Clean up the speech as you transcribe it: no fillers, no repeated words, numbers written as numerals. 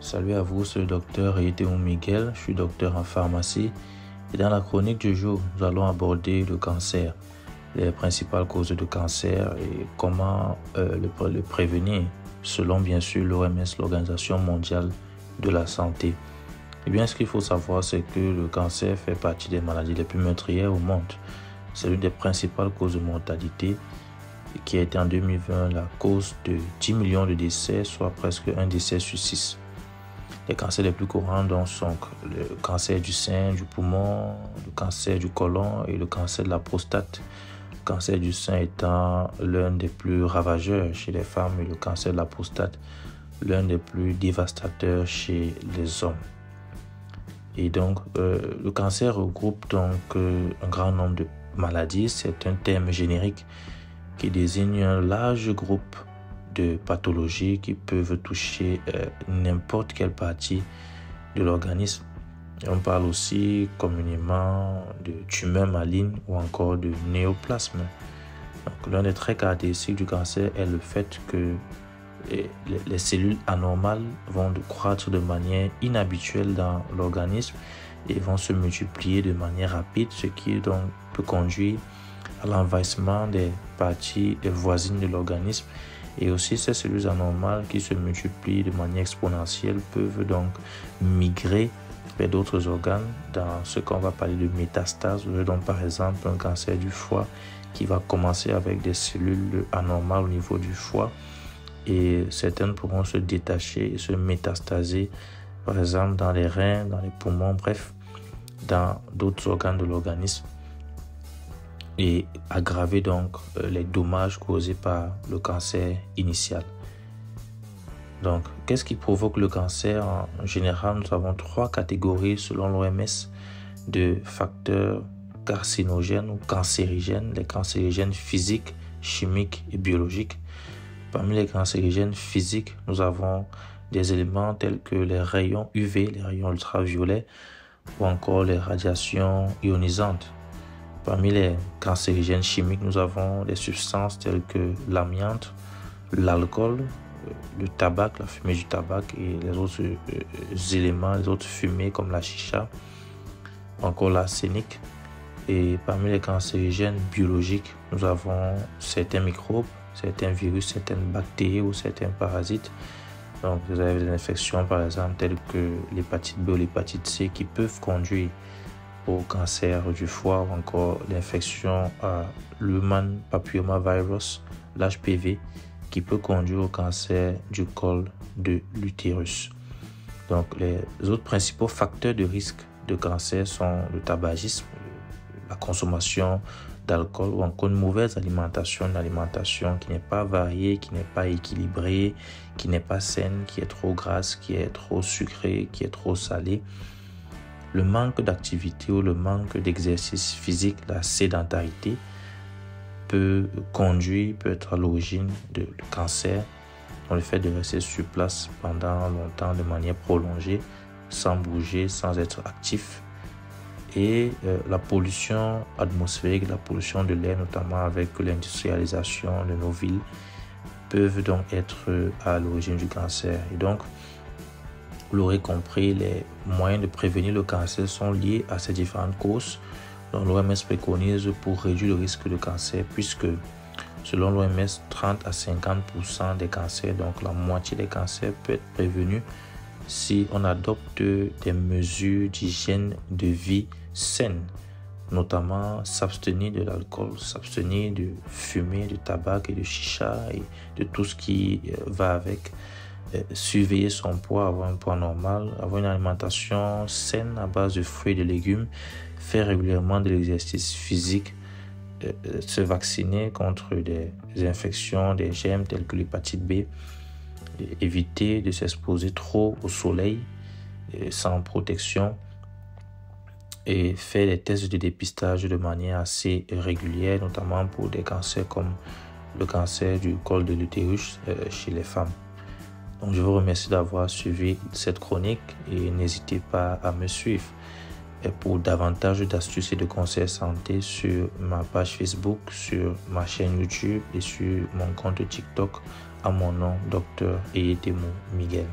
Salut à vous, c'est le docteur Eyetemo Miguel, je suis docteur en pharmacie et dans la chronique du jour, nous allons aborder le cancer, les principales causes de cancer et comment le prévenir selon bien sûr l'OMS, l'Organisation mondiale de la santé. Et bien ce qu'il faut savoir, c'est que le cancer fait partie des maladies les plus meurtrières au monde. C'est l'une des principales causes de mortalité qui a été en 2020 la cause de 10 millions de décès, soit presque un décès sur 6. Les cancers les plus courants donc sont le cancer du sein, du poumon, le cancer du côlon et le cancer de la prostate. Le cancer du sein étant l'un des plus ravageurs chez les femmes et le cancer de la prostate l'un des plus dévastateurs chez les hommes. Et donc, le cancer regroupe donc un grand nombre de maladies. C'est un terme générique qui désigne un large groupe de pathologies qui peuvent toucher n'importe quelle partie de l'organisme. On parle aussi communément de tumeurs malignes ou encore de néoplasmes. Donc, l'un des traits caractéristiques du cancer est le fait que les cellules anormales vont croître de manière inhabituelle dans l'organisme et vont se multiplier de manière rapide, ce qui donc peut conduire à l'envahissement des parties voisines de l'organisme. Et aussi, ces cellules anormales qui se multiplient de manière exponentielle peuvent donc migrer vers d'autres organes dans ce qu'on va parler de métastase. Donc, par exemple, un cancer du foie qui va commencer avec des cellules anormales au niveau du foie et certaines pourront se détacher et se métastaser, par exemple, dans les reins, dans les poumons, bref, dans d'autres organes de l'organisme et aggraver donc les dommages causés par le cancer initial. Donc, qu'est-ce qui provoque le cancer? En général, nous avons 3 catégories selon l'OMS de facteurs carcinogènes ou cancérigènes, les cancérigènes physiques, chimiques et biologiques. Parmi les cancérigènes physiques, nous avons des éléments tels que les rayons UV, les rayons ultraviolets ou encore les radiations ionisantes. Parmi les cancérigènes chimiques, nous avons des substances telles que l'amiante, l'alcool, le tabac, la fumée du tabac et les autres éléments, les autres fumées comme la chicha, encore l'arsenic. Et parmi les cancérigènes biologiques, nous avons certains microbes, certains virus, certaines bactéries ou certains parasites. Donc, vous avez des infections, par exemple, telles que l'hépatite B ou l'hépatite C qui peuvent conduire au cancer du foie ou encore l'infection à l'human papillomavirus, l'HPV, qui peut conduire au cancer du col de l'utérus. Donc, les autres principaux facteurs de risque de cancer sont le tabagisme, la consommation d'alcool ou encore une mauvaise alimentation, une alimentation qui n'est pas variée, qui n'est pas équilibrée, qui n'est pas saine, qui est trop grasse, qui est trop sucrée, qui est trop salée. Le manque d'activité ou le manque d'exercice physique, la sédentarité, peut être à l'origine du cancer. Donc, le fait de rester sur place pendant longtemps de manière prolongée, sans bouger, sans être actif. Et la pollution atmosphérique, la pollution de l'air, notamment avec l'industrialisation de nos villes, peuvent donc être à l'origine du cancer. Et donc, vous l'aurez compris, les moyens de prévenir le cancer sont liés à ces différentes causes dont l'OMS préconise pour réduire le risque de cancer, puisque selon l'OMS, 30 à 50% des cancers, donc la moitié des cancers, peut être prévenu si on adopte des mesures d'hygiène de vie saine, notamment s'abstenir de l'alcool, s'abstenir de fumer, de tabac et de chicha et de tout ce qui va avec. Surveiller son poids, avoir un poids normal, avoir une alimentation saine à base de fruits et de légumes, faire régulièrement de l'exercice physique, se vacciner contre des infections, des germes tels que l'hépatite B, éviter de s'exposer trop au soleil sans protection et faire des tests de dépistage de manière assez régulière, notamment pour des cancers comme le cancer du col de l'utérus chez les femmes. Donc, je vous remercie d'avoir suivi cette chronique et n'hésitez pas à me suivre pour davantage d'astuces et de conseils santé sur ma page Facebook, sur ma chaîne YouTube et sur mon compte TikTok à mon nom, Dr Eyetemo Miguel.